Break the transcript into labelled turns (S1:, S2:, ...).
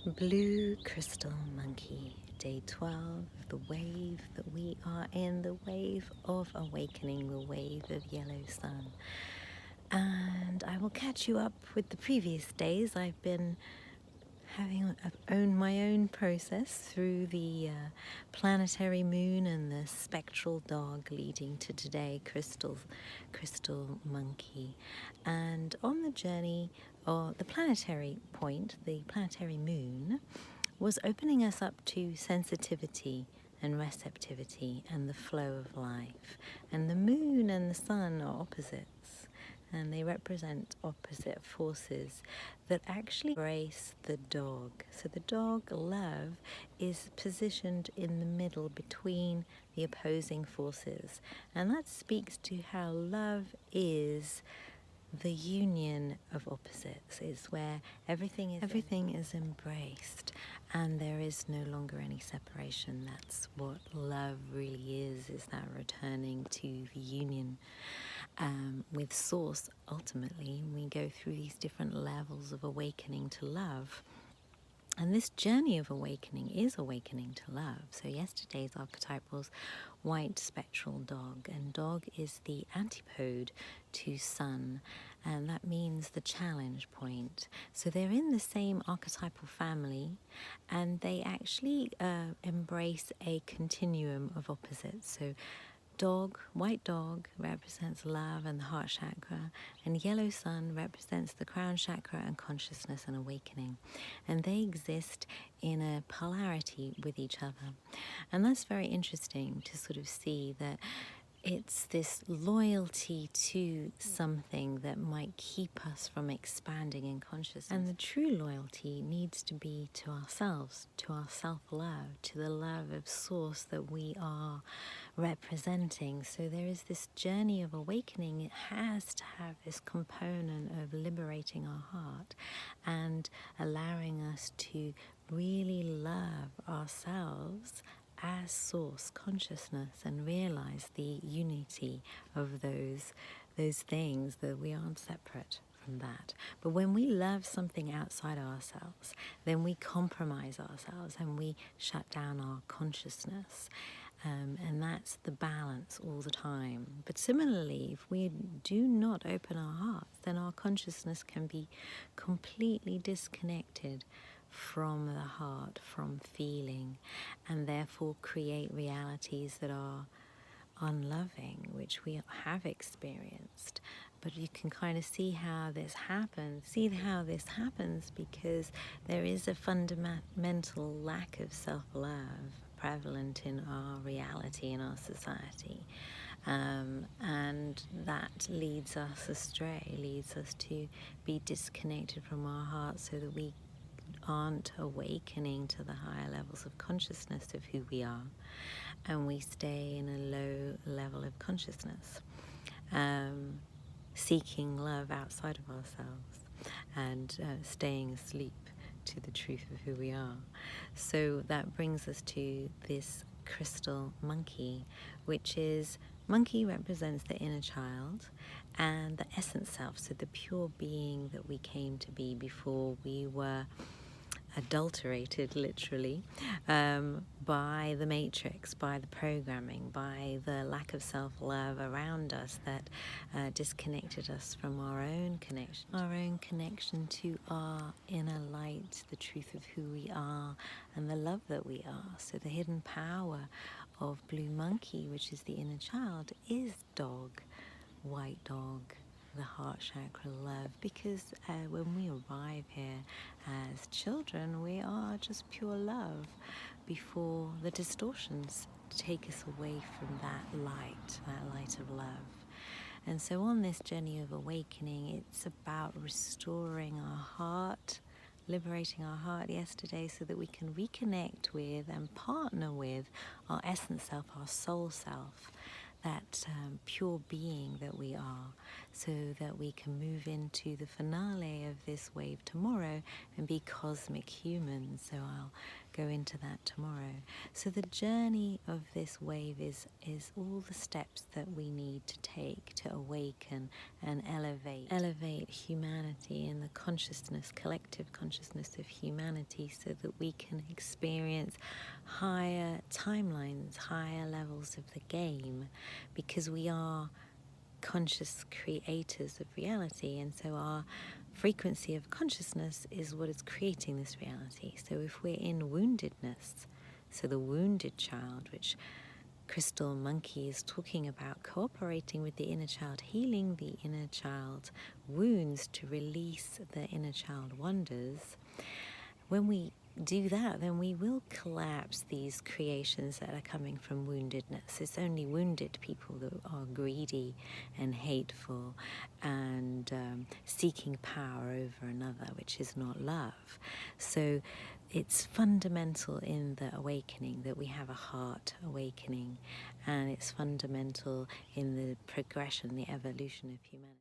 S1: Blue Crystal Monkey, Day 12, the wave that we are in, the wave of awakening, the wave of yellow sun. And I will catch you up with the previous days. I've been having my own process through the planetary moon and the spectral dog, leading to today, crystal monkey. And on the journey, or the planetary point, the planetary moon was opening us up to sensitivity and receptivity and the flow of life. And the moon and the sun are opposites, and they represent opposite forces that actually embrace the dog. So the dog, love, is positioned in the middle between the opposing forces, and that speaks to how love is the union of opposites, is where everything is embraced and there is no longer any separation. That's what love really is that returning to the union with Source. Ultimately, we go through these different levels of awakening to love. And this journey of awakening is awakening to love. So yesterday's archetype was White Spectral Dog, and dog is the antipode to sun, and that means the challenge point. So they're in the same archetypal family, and they actually embrace a continuum of opposites. So dog, white dog, represents love and the heart chakra, and yellow sun represents the crown chakra and consciousness and awakening. And they exist in a polarity with each other. And that's very interesting to sort of see that it's this loyalty to something that might keep us from expanding in consciousness. And the true loyalty needs to be to ourselves, to our self-love, to the love of Source that we are representing. So there is this journey of awakening. It has to have this component of liberating our heart and allowing us to really love ourselves as Source consciousness and realize the unity of those things, that we aren't separate from that. But when we love something outside ourselves, then we compromise ourselves and we shut down our consciousness. And that's the balance all the time. But similarly, if we do not open our hearts, then our consciousness can be completely disconnected from the heart, from feeling, and therefore create realities that are unloving, which we have experienced. But you can kind of see how this happens. Because there is a fundamental lack of self-love prevalent in our reality, in our society. And that leads us astray, leads us to be disconnected from our hearts, so that we aren't awakening to the higher levels of consciousness of who we are, and we stay in a low level of consciousness, seeking love outside of ourselves, and staying asleep to the truth of who we are. So that brings us to this crystal monkey, which is, monkey represents the inner child and the essence self, so the pure being that we came to be before we were adulterated, literally, by the matrix, by the programming, by the lack of self-love around us that disconnected us from our own connection to our inner light, the truth of who we are and the love that we are. So the hidden power of blue monkey, which is the inner child, is dog, white dog, the heart chakra, love, because when we arrive here as children, we are just pure love before the distortions take us away from that light of love. And so on this journey of awakening, it's about restoring our heart, liberating our heart yesterday, so that we can reconnect with and partner with our essence self, our soul self, that pure being that we are, so that we can move into the finale of this wave tomorrow and be cosmic humans. So I'll go into that tomorrow. So the journey of this wave is all the steps that we need to take to awaken and elevate humanity and the consciousness, collective consciousness of humanity, so that we can experience higher timelines, higher levels of the game, because we are conscious creators of reality, and so our frequency of consciousness is what is creating this reality. So if we're in woundedness, so the wounded child, which Crystal Monkey is talking about, cooperating with the inner child, healing the inner child wounds to release the inner child wonders. When we do that, then we will collapse these creations that are coming from woundedness. It's only wounded people that are greedy and hateful and seeking power over another, which is not love. So it's fundamental in the awakening that we have a heart awakening, and it's fundamental in the progression, the evolution of humanity.